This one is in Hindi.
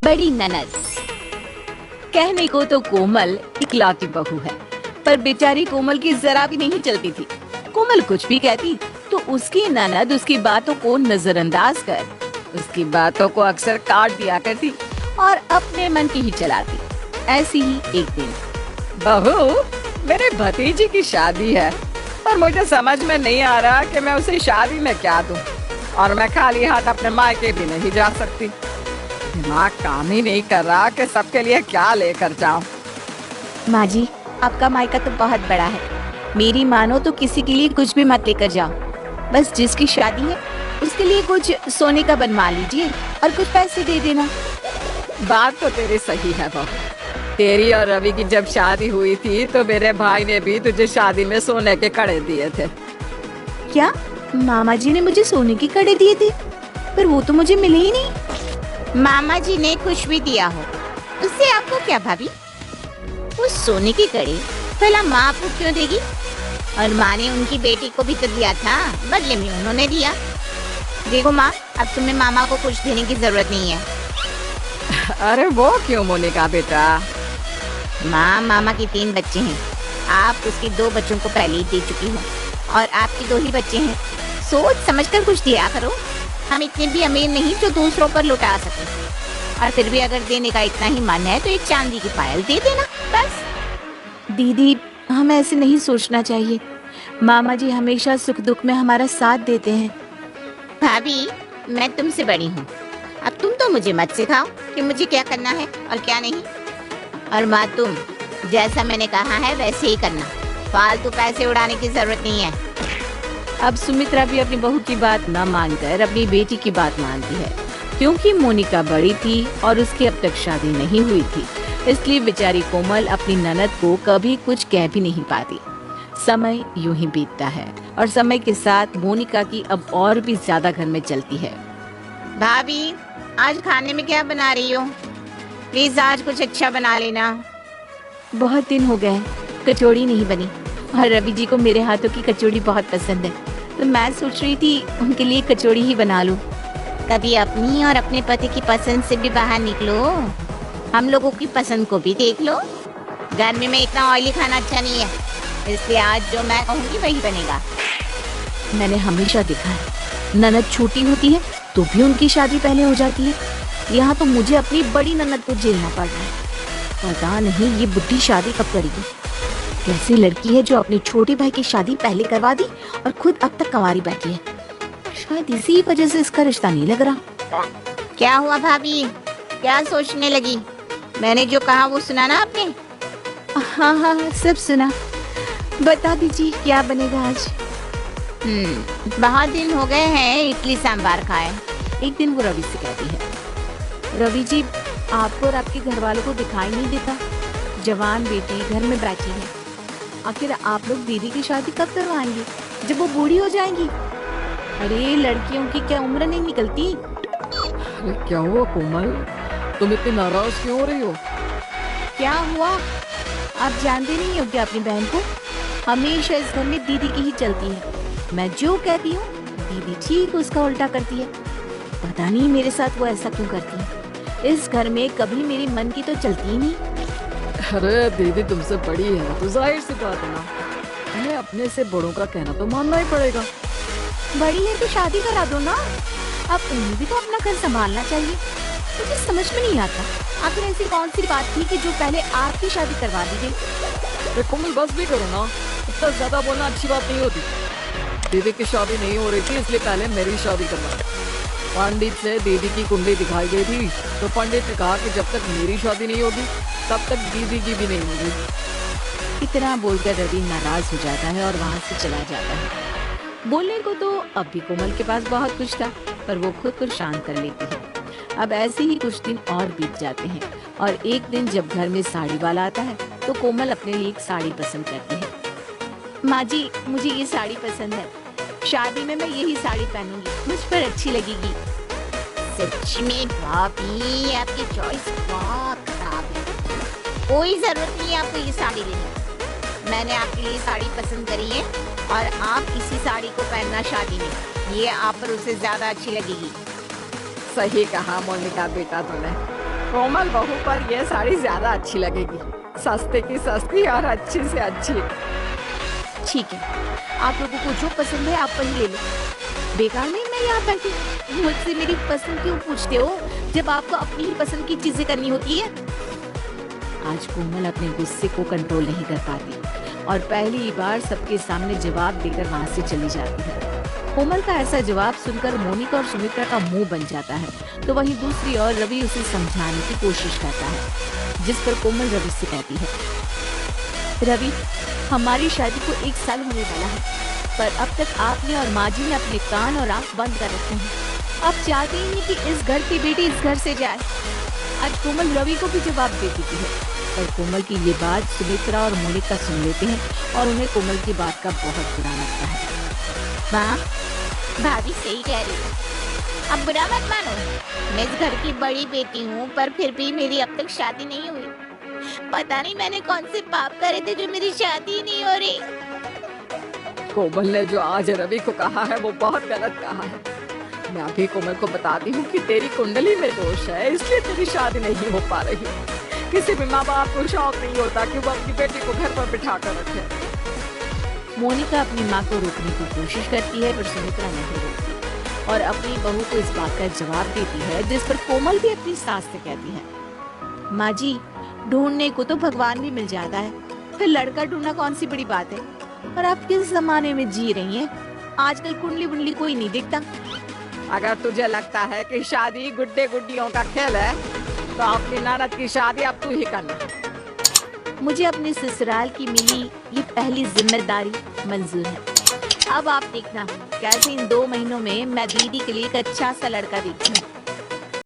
बड़ी ननद। कहने को तो कोमल इकलौती बहू है, पर बेचारी कोमल की जरा भी नहीं चलती थी। कोमल कुछ भी कहती तो उसकी ननद उसकी बातों को नजरअंदाज कर उसकी बातों को अक्सर काट दिया करती और अपने मन की ही चलाती। ऐसी ही एक दिन, बहू, मेरे भतीजी की शादी है और मुझे समझ में नहीं आ रहा कि मैं उसे शादी में क्या दूं, और मैं खाली हाथ अपने मायके भी नहीं जा सकती। दिमाग काम ही नहीं कर रहा कि सबके लिए क्या लेकर जाऊं। माँ जी, आपका मायका तो बहुत बड़ा है, मेरी मानो तो किसी के लिए कुछ भी मत लेकर जाओ। बस जिसकी शादी है उसके लिए कुछ सोने का बनवा लीजिए और कुछ पैसे दे देना। बात तो तेरी सही है बहू। तेरी और रवि की जब शादी हुई थी तो मेरे भाई ने भी तुझे शादी में सोने के कड़े दिए थे। क्या मामा जी ने मुझे सोने के कड़े दिए थे? पर वो तो मुझे मिले ही नहीं। मामा जी ने कुछ भी दिया हो उससे आपको क्या भाभी? वो सोने के कड़े भला माँ आपको क्यों देगी? और माँ ने उनकी बेटी को भी तो दिया था, बदले में उन्होंने दिया। देखो माँ, अब तुम्हें मामा को कुछ देने की जरूरत नहीं है। अरे वो क्यों मोनिका बेटा? माँ, मामा के 3 बच्चे हैं, आप उसके 2 बच्चों को पहले ही दे चुकी हो और आपके 2 ही बच्चे हैं। सोच समझकर कुछ दिया करो। हम इतने भी अमीर नहीं जो दूसरों पर लुटा सके। और फिर भी अगर देने का इतना ही मन है तो एक चांदी की पायल दे देना, बस। दीदी, हमें ऐसे नहीं सोचना चाहिए। मामा जी हमेशा सुख दुख में हमारा साथ देते हैं। भाभी, मैं तुमसे बड़ी हूँ, अब तुम तो मुझे मत सिखाओ कि मुझे क्या करना है और क्या नहीं। और माँ, तुम जैसा मैंने कहा है वैसे ही करना, फालतू पैसे उड़ाने की जरूरत नहीं है। अब सुमित्रा भी अपनी बहू की बात न मानकर अपनी बेटी की बात मानती है, क्योंकि मोनिका बड़ी थी और उसकी अब तक शादी नहीं हुई थी, इसलिए बेचारी कोमल अपनी ननद को कभी कुछ कह भी नहीं पाती। समय यूं ही बीतता है और समय के साथ मोनिका की अब और भी ज्यादा घर में चलती है। भाभी, आज खाने में क्या बना रही हो? प्लीज आज कुछ अच्छा बना लेना। बहुत दिन हो गए कचौड़ी नहीं बनी और रवि जी को मेरे हाथों की कचौड़ी बहुत पसंद है, तो मैं सोच रही थी उनके लिए कचौड़ी ही बना लूं। कभी अपनी और अपने पति की पसंद से भी बाहर निकलो, हम लोगों की पसंद को भी देख लो। गर्मी में इतना ऑयली खाना अच्छा नहीं है, इसलिए आज जो मैं कहूँगी वही बनेगा। मैंने हमेशा देखा है, ननद छोटी होती है तो भी उनकी शादी पहले हो जाती है। यहाँ तो मुझे अपनी बड़ी ननद को झेलना पड़ रहा है। पता नहीं ये बुद्धि शादी कब करेगी। कैसी लड़की है जो अपने छोटे भाई की शादी पहले करवा दी और खुद अब तक कंवारी बैठी है। शायद इसी वजह से इसका रिश्ता नहीं लग रहा। क्या हुआ भाभी, क्या सोचने लगी? मैंने जो कहा वो सुना ना आपने? हाँ हाँ, सब सुना। बता दीजिए क्या बनेगा आज? बहुत दिन हो गए हैं इडली सांभर खाए। एक दिन वो रवि से कहती है, रवि जी, आपको और आपके घर वालों को दिखाई नहीं देता? जवान बेटी घर में बैठी है, आखिर आप लोग दीदी की शादी कब करवाएंगे, जब वो बूढ़ी हो जाएंगी? अरे लड़कियों की क्या उम्र नहीं निकलती? अरे क्या हुआ कोमल, तुम इतनी नाराज क्यों हो रही हो? क्या हुआ? आप जानते नहीं हो क्या अपनी बहन को? हमेशा इस घर में दीदी की ही चलती है। मैं जो कहती हूँ दीदी ठीक उसका उल्टा करती है। पता नहीं मेरे साथ वो ऐसा क्यों करती है। इस घर में कभी मेरे मन की तो चलती ही नहीं। अरे दीदी तुमसे बड़ी है तो जाहिर सी बात है ना, हमें अपने से बड़ों का कहना तो मानना ही पड़ेगा। बड़ी है तो शादी करा दो ना, अब उन्हें भी तो अपना घर संभालना चाहिए। मुझे समझ में नहीं आता आखिर ऐसी कौन सी बात थी कि जो पहले आपकी शादी करवा दी गई। कोमल बस भी करो ना, इतना ज्यादा बोलना अच्छी बात नहीं होती। दीदी की शादी नहीं हो रही थी इसलिए पहले मेरी शादी करवा। पंडित से दीदी की कुंडली दिखाई गई थी तो पंडित ने कहा कि जब तक मेरी शादी नहीं होगी तब तक दीदी की भी नहीं होगी। इतना बोलकर रवि नाराज हो जाता है और वहाँ से चला जाता है। बोलने को तो अब भी कोमल के पास बहुत कुछ था, पर वो खुद को शांत कर लेती है। अब ऐसे ही कुछ दिन और बीत जाते हैं और एक दिन जब घर में साड़ी वाला आता है तो कोमल अपने लिए एक साड़ी पसंद करती है। माँ जी, मुझे ये साड़ी पसंद है, शादी में मैं यही साड़ी पहनूंगी, मुझ पर अच्छी लगेगी। सच में भाभी, आपकी चॉइस बहुत खराब है। कोई जरूरत नहीं है आपको ये साड़ी लेने। मैंने आपके लिए साड़ी पसंद करी है और आप इसी साड़ी को पहनना शादी में, ये आप पर उससे ज्यादा अच्छी लगेगी। सही कहा मोनिका बेटा तूने। कोमल बहू पर यह साड़ी ज्यादा अच्छी लगेगी, सस्ते की सस्ती और अच्छी से अच्छी। ठीक है, आप लोगों को जो पसंद है आप वही ले लो। बेकार में मैं यहाँ बैठी, मुझसे मेरी पसंद क्यों पूछते हो जब आपको अपनी ही पसंद की चीजें करनी होती है। आज कोमल अपने गुस्से को कंट्रोल नहीं कर पाती और पहली बार सबके सामने जवाब देकर वहां से चली जाती है। कोमल का ऐसा जवाब सुनकर मोनिका और सुमित्रा का मुंह बन जाता है, तो वहीं दूसरी ओर रवि उसे समझाने की कोशिश करता है, जिस पर कोमल रवि से कहती है, रवि, हमारी शादी को 1 साल होने वाला है, पर अब तक आपने और माँ जी ने अपने कान और आंख बंद कर रखे हैं। आप चाहते ही नहीं कि इस घर की बेटी इस घर से जाए। आज कोमल रवि को भी जवाब दे देती है, पर कोमल की ये बात सुमित्रा और मोनिका सुन लेते हैं और उन्हें कोमल की बात का बहुत बुरा लगता है। माँ, भाभी सही कह रही है, अब बुरा मत मानो। मैं इस घर की बड़ी बेटी हूँ, पर फिर भी मेरी अब तक शादी नहीं हुई। पता नहीं मैंने कौन से पाप करे थे जो मेरी शादी ही नहीं हो रही। कोमल ने जो आज रवि को कहा है वो बहुत गलत कहा है। मैं अभी कोमल को बताती हूँ कि तेरी कुंडली में दोष है, इसलिए तेरी शादी नहीं हो पा रही। किसी भी माँ बाप को शौक नहीं होता कि वो अपनी बेटी को घर पर बिठा कर रखे। मोनिका अपनी माँ को रोकने की कोशिश करती है, पर सुमित्रा नहीं रोकती और अपनी बहू को इस बात का जवाब देती है, जिस पर कोमल भी अपनी सास से कहती है, माँ जी, ढूंढने को तो भगवान भी मिल जाता है, फिर लड़का ढूंढना कौन सी बड़ी बात है। और आप किस जमाने में जी रही हैं? आजकल कुंडली बुंडली कोई नहीं दिखता। अगर तुझे लगता है कि शादी गुड्डे गुड्डियों का खेल है, तो अपनी ननद की शादी अब तू ही करना। मुझे अपने ससुराल की मिली ये पहली जिम्मेदारी मंजूर है। अब आप देखना कैसे इन 2 महीनों में मैं दीदी के लिए एक अच्छा सा लड़का देखती हूँ।